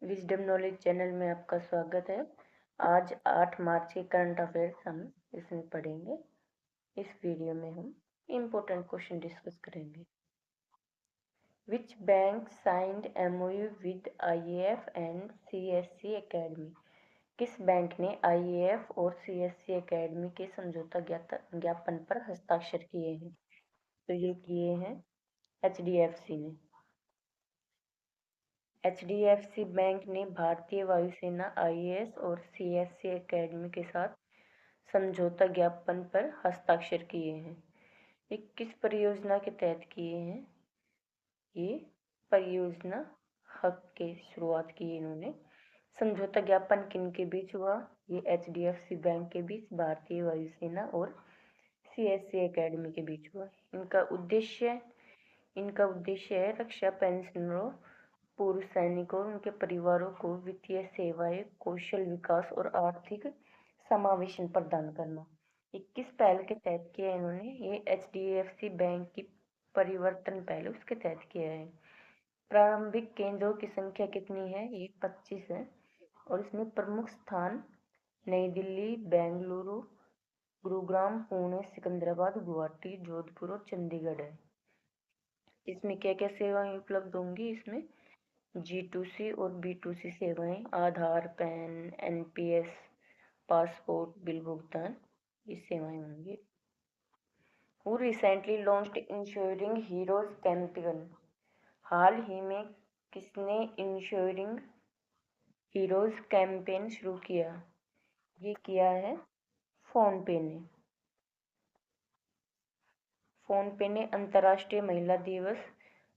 Wisdom knowledge channel में आपका स्वागत है। आज 8 मार्च के करंट अफेयर्स हम इसमें पढ़ेंगे। इस वीडियो में हम इम्पोर्टेंट क्वेश्चन डिस्कस करेंगे। Which bank signed MOU with IAF and CSC academy? किस बैंक ने IAF और CSC एकेडमी के समझौता ज्ञापन पर हस्ताक्षर किए हैं? तो ये किए हैं HDFC ने। HDFC बैंक ने भारतीय वायुसेना IAS और CSC एकेडमी के साथ समझौता ज्ञापन पर हस्ताक्षर किए हैं। ये किस परियोजना के तहत किए हैं? ये परियोजना हक के शुरुआत की इन्होंने। समझौता ज्ञापन किन के बीच हुआ? ये HDFC बैंक के बीच, भारतीय वायुसेना और CSC एकेडमी के बीच हुआ। इनका उद्देश्य है रक्षा पेंशनरों, पूर्व सैनिकों और उनके परिवारों को वित्तीय सेवाएं, कौशल विकास और आर्थिक समावेशन प्रदान करना। ये किस पहल के तहत किया है इन्होंने? ये HDFC बैंक की परिवर्तन पहल उसके तहत किया है। प्रारंभिक केंद्रों की संख्या कितनी है? ये 25 है और इसमें प्रमुख स्थान नई दिल्ली, बेंगलुरु, गुरुग्राम, पुणे, सिकंदराबाद, गुवाहाटी, जोधपुर और चंडीगढ़ है। इसमें क्या क्या सेवाएं उपलब्ध होंगी? इसमें G2C और B2C सेवाएं, Aadhaar, PAN, NPS, passport, bill भुगतान, ये सेवाएं होंगी। Who recently launched insuring heroes campaign? हाल ही में किसने इंश्योरिंग हीरोज कैंपेन शुरू किया? ये किया है फोनपे ने। फोनपे ने अंतर्राष्ट्रीय महिला दिवस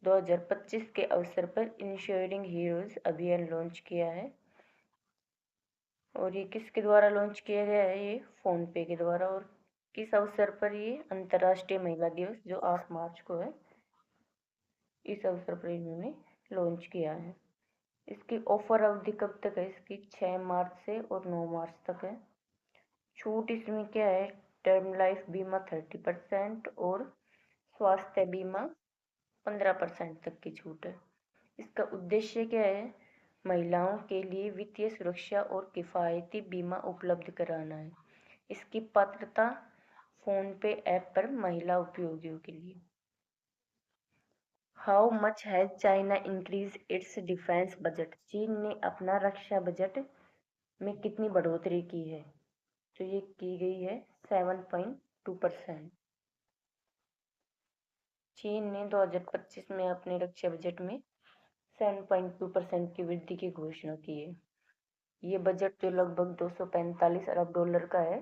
2025 के अवसर पर इंश्योरिंग हीरोज अभियान लॉन्च किया है। और ये किसके द्वारा लॉन्च किया गया है? ये फोनपे के द्वारा। और किस अवसर पर? ये अंतर्राष्ट्रीय महिला दिवस जो 8 मार्च को है, इस अवसर पर इन्होंने लॉन्च किया है। इसकी ऑफर अवधि कब तक है? इसकी 6 मार्च से और 9 मार्च तक है। छूट इसमें क्या है? टर्म लाइफ बीमा 30% और स्वास्थ्य बीमा 15% तक की छूट है। इसका उद्देश्य क्या है? महिलाओं के लिए वित्तीय सुरक्षा और किफ़ायती बीमा उपलब्ध कराना है। इसकी पात्रता फोनपे ऐप पर महिला उपयोगियों के लिए। How much has China increase its defence budget? चीन ने अपना रक्षा बजट में कितनी बढ़ोतरी की है? तो ये की गई है 7.2%। चीन ने 2025 में अपने रक्षा बजट में 7.2% की वृद्धि की घोषणा की है। ये बजट जो लगभग 245 अरब डॉलर का है,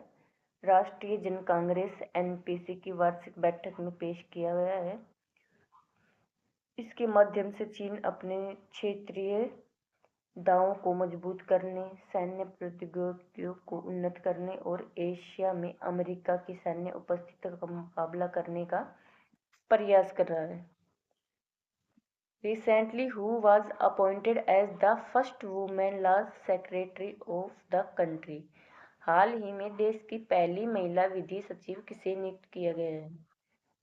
राष्ट्रीय जन कांग्रेस NPC की वार्षिक बैठक में पेश किया गया है। इसके माध्यम से चीन अपने क्षेत्रीय दावों को मजबूत करने, सैन्य प्रौद्योगिकियों को उन्नत करने और एशिया में अमेरिका की सैन्य उपस्थिति का मुकाबला करने का प्रयास कर रहा है। Recently, who was appointed as the first woman law secretary of the country? हाल ही में देश की पहली महिला विधि सचिव किसे नियुक्त किया गया है?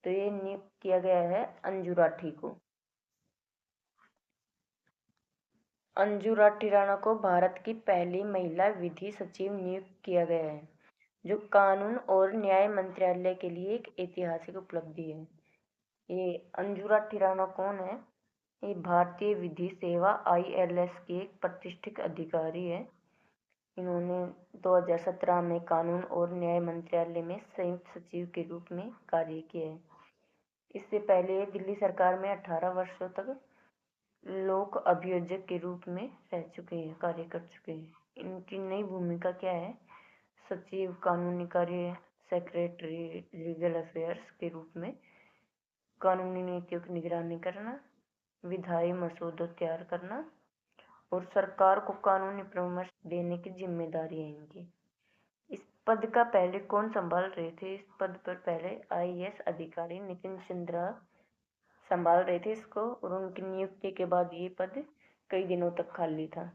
तो ये नियुक्त किया गया है अंजू राठी को। अंजू राठी राणा को भारत की पहली महिला विधि सचिव नियुक्त किया गया है, जो कानून और न्याय मंत्रालय के लिए एक ऐतिहासिक उपलब्धि है। ये अंजू राठी राणा कौन है? ये भारतीय विधि सेवा ILS की एक प्रतिष्ठित अधिकारी है। इन्होंने 2017 में कानून और न्याय मंत्रालय में संयुक्त सचिव के रूप में कार्य किया है। इससे पहले दिल्ली सरकार में 18 वर्षों तक लोक अभियोजक के रूप में रह चुके हैं, कार्य कर चुके हैं। इनकी नई भूमिका क्या है? सचिव कानूनी कार्य, सेक्रेटरी लीगल अफेयर्स के रूप में कानूनी नीतियों की निगरानी करना, विधायी मसौदों तैयार करना और सरकार को कानूनी परामर्श देने की जिम्मेदारी है इनकी। इस पद का पहले कौन संभाल रहे थे? इस पद पर पहले IAS अधिकारी नितिन चंद्रा संभाल रहे थे इसको, और उनकी नियुक्ति के बाद ये पद कई दिनों तक खाली था।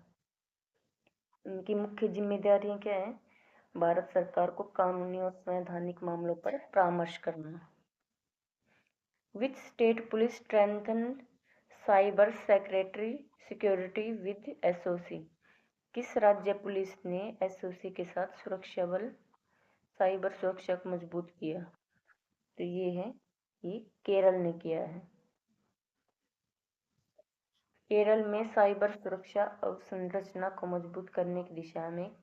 इनकी मुख्य जिम्मेदारियां क्या है? भारत सरकार को कानूनी और संवैधानिक मामलों पर परामर्श करना। Which state police strengthen cyber security with SOC. किस राज्य पुलिस ने एसओसी के साथ सुरक्षा बल साइबर सुरक्षा को मजबूत किया? तो ये केरल ने किया है। केरल में साइबर सुरक्षा अवसंरचना को मजबूत करने की दिशा में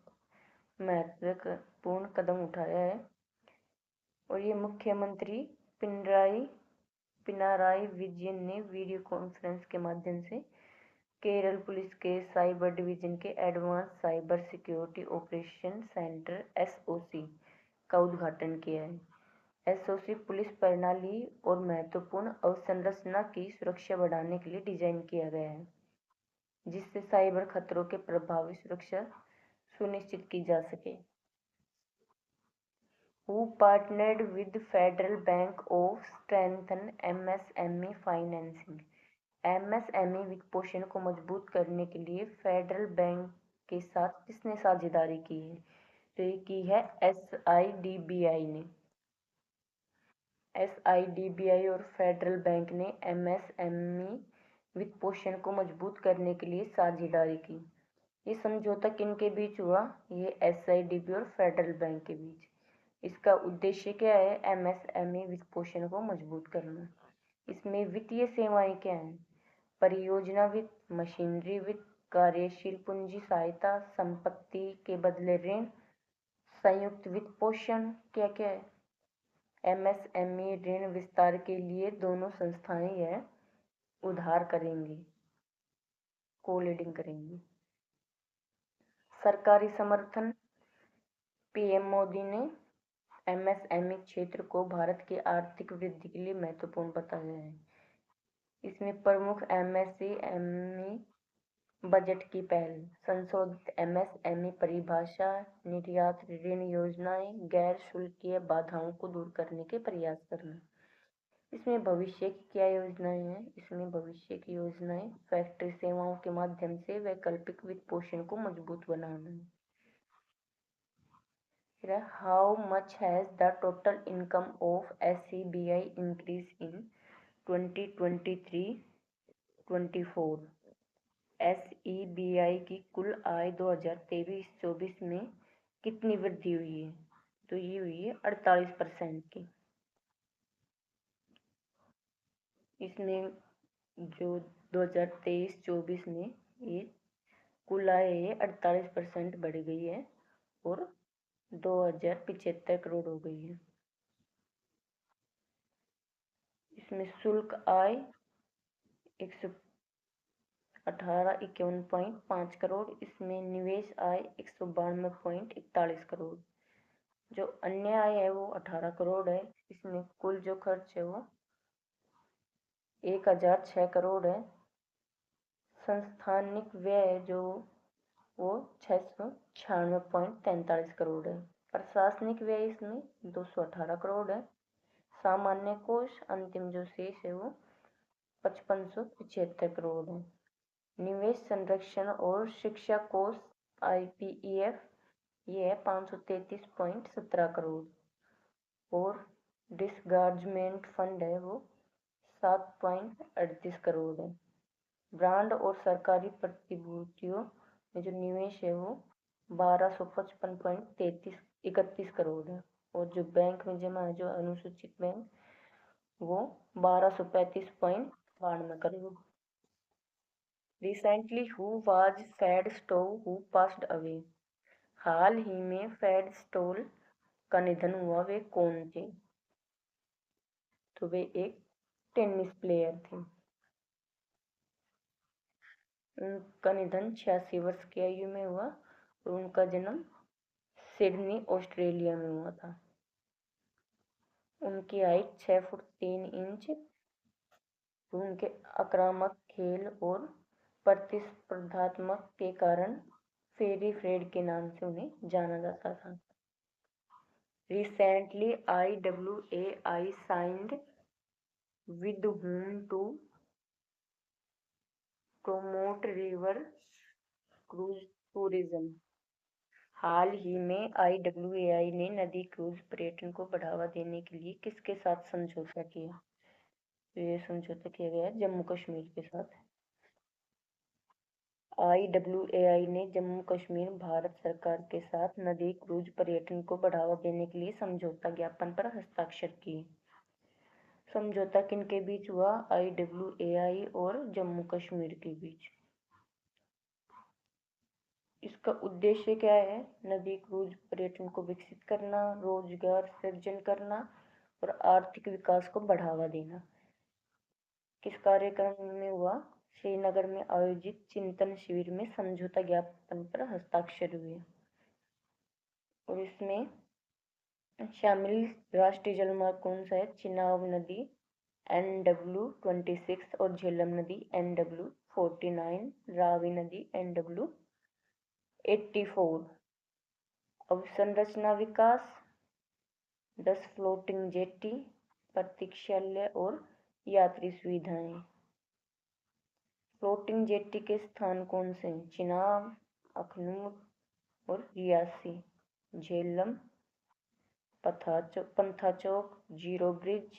महत्वपूर्ण कदम उठाया है और ये मुख्यमंत्री पिनाराई विजयन ने वीडियो कॉन्फ्रेंस के माध्यम से केरल पुलिस के साइबर डिवीजन के advance cyber security operation centre SOC का उद्घाटन किया है। एसओसी पुलिस प्रणाली और महत्वपूर्ण अवसंरचना की सुरक्षा बढ़ाने के लिए डिजाइन किया गया है, जिससे साइबर खतरों के प्रभावी सुरक्षा सुनिश्चित की जा सके। Who partnered with Federal Bank of strengthen MSME financing? MSME वित्त पोषण को मजबूत करने के लिए फेडरल बैंक के साथ किसने साझेदारी की है? तो ये की है SIDBI ने। SIDBI और फेडरल बैंक ने MSME वित्त पोषण को मजबूत करने के लिए साझेदारी की। ये समझौता किनके बीच हुआ? ये SIDBI और फेडरल बैंक के बीच। इसका उद्देश्य क्या है? MSME वित्त पोषण को मजबूत करना। इसमें वित्तीय सेवाएं क्या हैं? परियोजना वित्त, मशीनरी वित्त, कार्यशील पूंजी सहायता, संपत्ति के बदले ऋण, संयुक्त वित्त पोषण क्या क्या है? MSME ऋण विस्तार के लिए दोनों संस्थाएं यह उधार करेंगी, को-लीडिंग करेंगी। सरकारी समर्थन। पीएम मोदी ने MSME क्षेत्र को भारत की आर्थिक वृद्धि के लिए महत्वपूर्ण बताया है। इसमें प्रमुख MSME बजट की पहल, संशोधित MSME परिभाषा, निर्यात ऋण योजनाएं, गैर शुल्कीय बाधाओं को दूर करने के प्रयास करना। इसमें भविष्य की क्या योजनाएं हैं? इसमें भविष्य की योजनाएं फैक्ट्री सेवाओं के माध्यम से वैकल्पिक वित्त पोषण को मजबूत बनाना है। How much has the total income of SEBI increased in 2023-24? SEBI की कुल आय 2023-24 में कितनी वृद्धि हुई है? तो ये हुई है 48% की। इसमें जो 2023-24 में ये कुल आय है 48% बढ़ गई है और 2075 करोड़ हो गई है। इसमें शुल्क आय 118,51.5 करोड़। इसमें निवेश आय 192.41 करोड़। जो अन्य आय है वो 18 करोड़ है। इसमें कुल जो खर्च है वो 1006 करोड़ है। संस्थानिक व्यय जो वो 696.43 करोड़ है। प्रशासनिक व्यय इसमें 218 करोड़ है। सामान्य कोष अंतिम जो शेष है वो 5575 करोड़ है। निवेश संरक्षण और शिक्षा कोष IPEF ये है 533.17 करोड़ और डिसगार्जमेंट फंड है वो 7.38 करोड़ है। ब्रांड और सरकारी प्रतिभूतियों में जो निवेश है वो 1255.31 करोड़ है और जो बैंक में जमा है जो अनुसूचित बैंक वो 1235.92 crore. Recently who was Fred Stolle who passed away? हाल ही में फेड स्टोल का निधन हुआ, वे कौन थे? तो वे एक टेनिस प्लेयर थे। उनका निधन 86 वर्ष की आयु में हुआ और उनका जन्म सिडनी ऑस्ट्रेलिया में हुआ था। उनकी हाइट 6 फुट 3 इंच। उनके आक्रामक खेल और प्रतिस्पर्धात्मक के कारण फेरी फ्रेड के नाम से उन्हें जाना जाता था। Recently IWAI signed with whom to promote river cruise tourism? हाल ही में IWAI ने नदी क्रूज पर्यटन को बढ़ावा देने के लिए किसके साथ समझौता किया? तो ये समझौता किया गया है जम्मू कश्मीर के साथ। IWAI ने जम्मू कश्मीर भारत सरकार के साथ नदी क्रूज पर्यटन को बढ़ावा देने के लिए समझौता ज्ञापन पर हस्ताक्षर किए। समझौता किनके बीच हुआ? IWAI और जम्मू कश्मीर के बीच। इसका उद्देश्य क्या है? नदी क्रूज पर्यटन को विकसित करना, रोजगार सृजन करना और आर्थिक विकास को बढ़ावा देना। किस कार्यक्रम में हुआ? श्रीनगर में आयोजित चिंतन शिविर में समझौता ज्ञापन पर हस्ताक्षर हुए। और इसमें शामिल राष्ट्रीय जलमार्ग कौन सा है? चिनाब नदी NW26 और झेलम नदी NW49, रावी नदी NW84। अवसंरचना विकास, 10 फ्लोटिंग जेटी, प्रतीक्षालय और यात्री सुविधाएं। फ्लोटिंग जेटी के स्थान कौन से हैं? चिनाब, अखनूर और रियासी। झेलम, पंथा चौक, जीरो ब्रिज,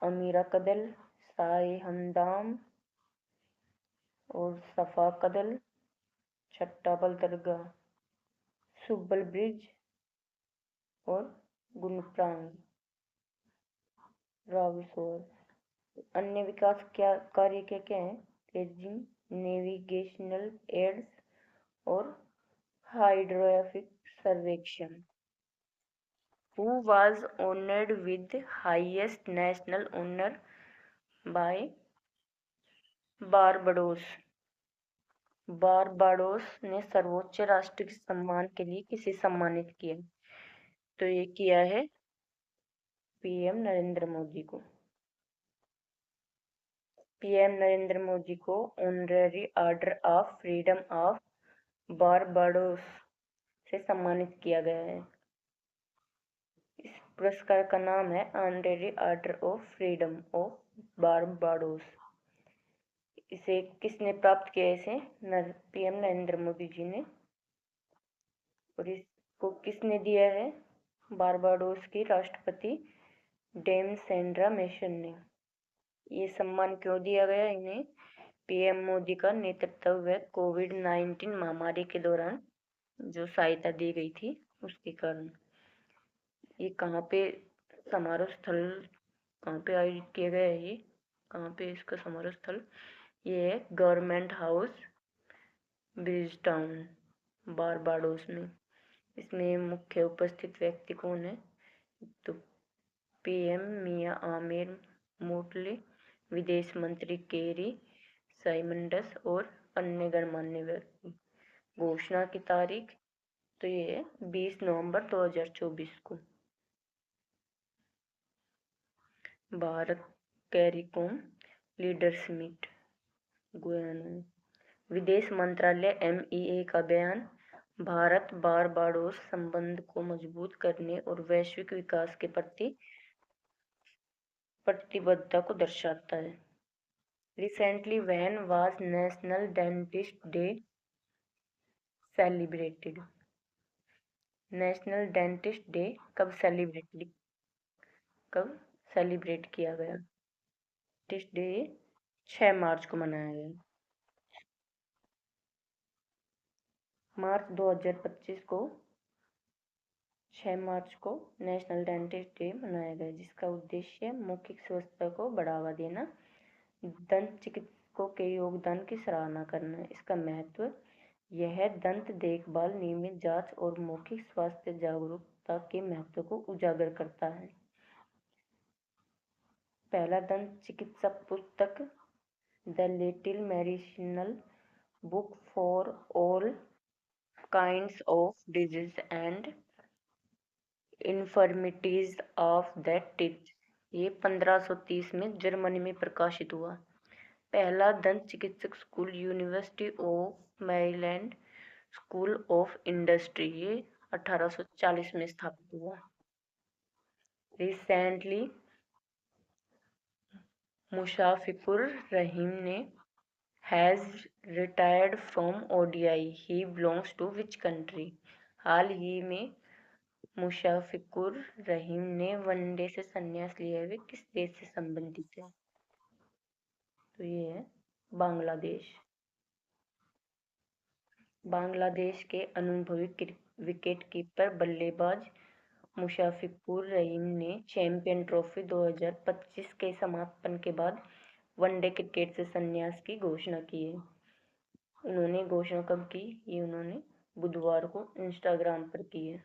अमीरा कदल, साए हमदाम और सफा कदल, छट्टाबल दरगाह, सुब्बल ब्रिज और गुलप्रांग, रावसोर। अन्य विकास कार्य क्या हैं? पेजिंग, नेविगेशनल एड्स और हाइड्रोग्राफिक सर्वेक्षण। Who was honored with highest national honor by Barbados? Barbados ने सर्वोच्च राष्ट्रीय सम्मान के लिए किसे सम्मानित किया? तो ये किया है PM नरेंद्र मोदी को। PM नरेंद्र मोदी को honorary order of freedom of Barbados से सम्मानित किया गया है। इस पुरस्कार का नाम है honorary order of freedom of Barbados. इसे किसने प्राप्त किया? इसे PM नरेंद्र मोदी जी ने। और इसको किसने दिया है? बारबाडोस की राष्ट्रपति डेम सेंड्रा मेशन ने। ये सम्मान क्यों दिया गया इन्हें? PM मोदी का नेतृत्व व कोविड-19 महामारी के दौरान जो सहायता दी गई थी उसके कारण। ये कहाँ पे समारोह स्थल कहाँ पे आयोजित किया गया है? ये कहाँ पे इसका समारोह स्थल? ये है government house, bridge town, Barbados में। इसमें मुख्य उपस्थित व्यक्ति कौन है? तो PM मिया आमिर मोटले, विदेश मंत्री केरी साइमंडस और अन्य गणमान्य व्यक्ति। घोषणा की तारीख तो ये है 20 नवंबर 2024 को। Bharat CARICOM leader summit Guyana. विदेश मंत्रालय MEA का बयान भारत बारबाडोस संबंध को मजबूत करने और वैश्विक विकास के प्रति प्रतिबद्धता को दर्शाता है। Recently, when was National Dentist Day celebrated? National dentist day कब सेलिब्रेट किया गया? डेंटिस्ट डे 6 मार्च को मनाया गया। मार्च 2025 को 6 मार्च को नेशनल डेंटिस्ट डे मनाया गया, जिसका उद्देश्य मौखिक स्वच्छता को बढ़ावा देना, दंत चिकित्सकों के योगदान की सराहना करना। इसका महत्व यह दंत देखभाल, नियमित जांच और मौखिक स्वास्थ्य जागरूकता के महत्व को उजागर करता है। पहला दंत चिकित्सा पुस्तक the little medicinal book for all kinds of disease and infirmities of the teeth, ये 1530 में जर्मनी में प्रकाशित हुआ। पहला दंत चिकित्सक school university of Maryland school of industry, ये 1840 में स्थापित हुआ। रिसेंटली मुशाफिकुर रहीम ने has retired from ODI, he belongs to which country? हाल ही में मुशाफिकुर रहीम ने वनडे से संन्यास लिया है, वे किस देश से संबंधित है? तो ये है बांग्लादेश। बांग्लादेश के अनुभवी विकेटकीपर बल्लेबाज मुशफिकुर रहीम ने चैंपियन ट्रॉफी 2025 के समापन के बाद वनडे क्रिकेट से संन्यास की घोषणा की है। उन्होंने घोषणा कब की? ये उन्होंने बुधवार को इंस्टाग्राम पर की है।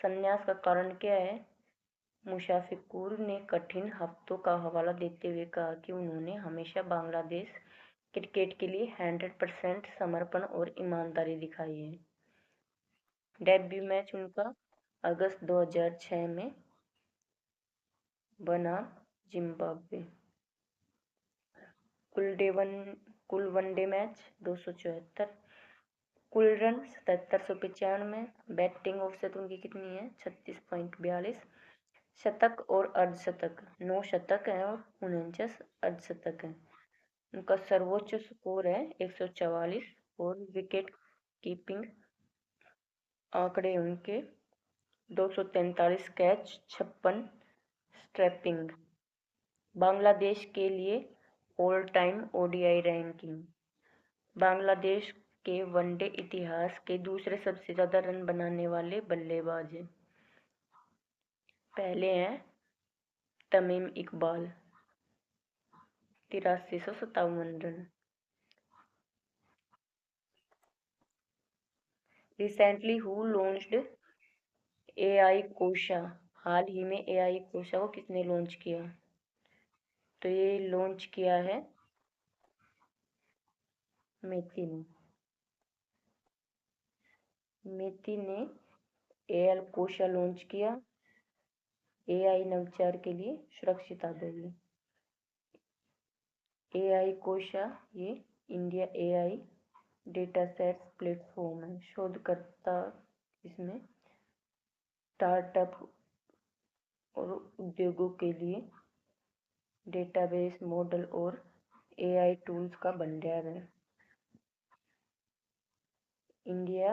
संन्यास का कारण क्या है? मुशफिकुर ने कठिन हफ्तों का हवाला देते हुए कहा कि उन्होंने हमेशा बांग्लादेश क्रिकेट के लिए 100% समर्पण और ईमानदारी दिखाई है। डेब्यू मैच उनका अगस्त 2006 में बनाम जिम्बाब्वे। कुल वनडे मैच 274, कुल रन 7795, बैटिंग औसत उनकी कितनी है? 36.42, शतक और अर्धशतक 9 शतक है और 49 अर्धशतक है। उनका सर्वोच्च स्कोर है 144 और विकेट कीपिंग आंकड़े उनके 243 कैच, 56 स्ट्रैपिंग। बांग्लादेश के लिए all time ODI ranking. Bangladesh के वनडे इतिहास के दूसरे सबसे ज़्यादा रन बनाने वाले बल्लेबाज हैं। पहले हैं Tamim Iqbal 8357 run. Recently who launched AI Kosha. हाल ही में एआई कोशा को किसने लॉन्च किया? तो ये लॉन्च किया है मेथी ने। मेथी ने एआई कोशा लॉन्च किया एआई नवाचार के लिए सुरक्षित आधार। एआई कोशा ये India AI data sets platform है। शोधकर्ता इसमें स्टार्टअप और उद्योगों के लिए डेटाबेस मॉडल और एआई टूल्स का भंडार है। India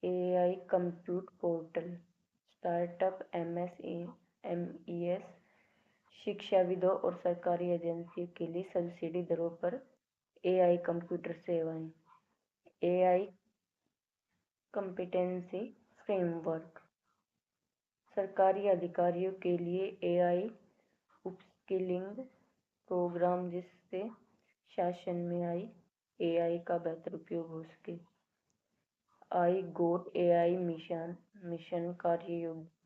AI compute portal startup एमएसएमईएस शिक्षाविदों और सरकारी एजेंसियों के लिए सब्सिडी दरों पर एआई कंप्यूटर सेवाएं। एआई कॉम्पिटेंसी फ्रेमवर्क सरकारी अधिकारियों के लिए एआई अपस्किलिंग प्रोग्राम जिससे शासन में एआई का बेहतर उपयोग हो सके। आई गोट एआई मिशन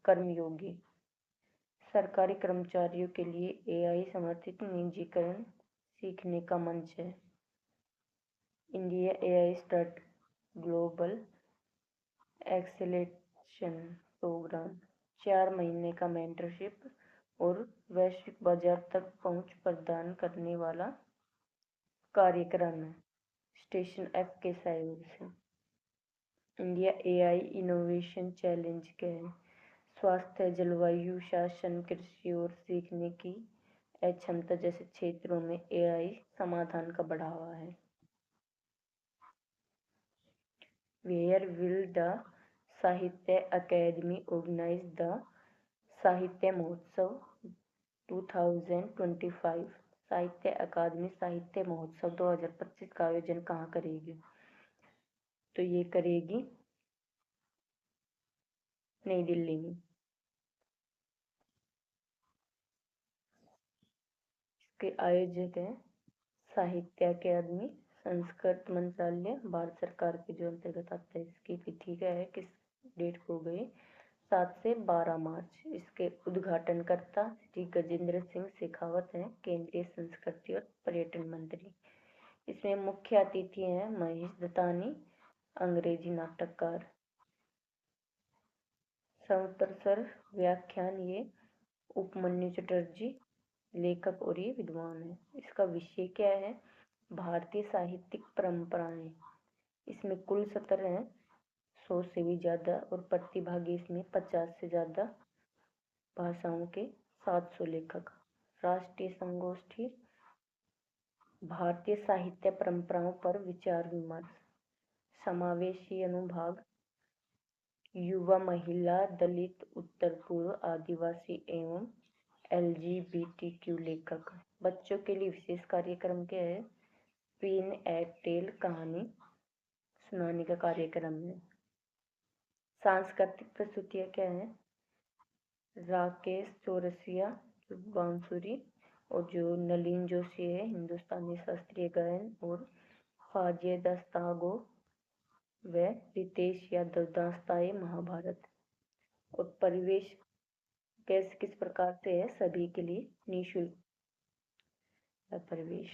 कर्मयोगी सरकारी कर्मचारियों के लिए एआई समर्थित निजीकरण सीखने का मंच है। India AI start global acceleration program 4 महीने का मेंटरशिप और वैश्विक बाजार तक पहुंच प्रदान करने वाला कार्यक्रम है स्टेशन एफ के सहयोग से। इंडिया एआई इनोवेशन चैलेंज क्या है? स्वास्थ्य, जलवायु, शासन, कृषि और सीखने की क्षमता जैसे क्षेत्रों में एआई समाधान का बढ़ावा है। वेयर विल द साहित्य अकेडमी ऑर्गेनाइज द साहित्य महोत्सव 2025? साहित्य अकादमी साहित्य महोत्सव 2025 का आयोजन कहाँ करेगी? तो ये करेगी नई दिल्ली में। इसके आयोजक हैं साहित्य अकादमी, संस्कृत मंत्रालय, भारत सरकार के जो अंतर्गत आता है। इसकी तिथि क्या है, किस डेट को गई? 7 से 12 मार्च। इसके उद्घाटनकर्ता श्री गजेंद्र सिंह शेखावत हैं, केंद्रीय संस्कृति और पर्यटन मंत्री। इसमें मुख्य अतिथि हैं महेश दत्तानी, अंग्रेजी नाटककार। संवत्सर व्याख्यान ये उपमन्यु चटर्जी लेखक और ये विद्वान है। इसका विषय क्या है? भारतीय साहित्यिक परंपराएं। इसमें कुल सत्र हैं, 100 से भी ज़्यादा, और प्रतिभागी इसमें 50 से ज़्यादा भाषाओं के 700 लेखक। राष्ट्रीय संगोष्ठी भारतीय साहित्य परंपराओं पर विचार विमर्श। समावेशी अनुभाग युवा, महिला, दलित, उत्तर पूर्व, आदिवासी एवं एलजीबीटीक्यू लेखक। बच्चों के लिए विशेष कार्यक्रम क्या है? पिन एंड टेल कहानी सुनाने का कार्यक्रम है। सांस्कृतिक प्रस्तुतियाँ क्या है? राकेश चौरसिया जो बांसुरी, और जो नलिन जोशी है हिंदुस्तानी शास्त्रीय गायन, और फाजिया दस्तागो व रितेश यादव दास्ताए महाभारत। और परिवेश किस प्रकार से है? सभी के लिए निःशुल्क परिवेश।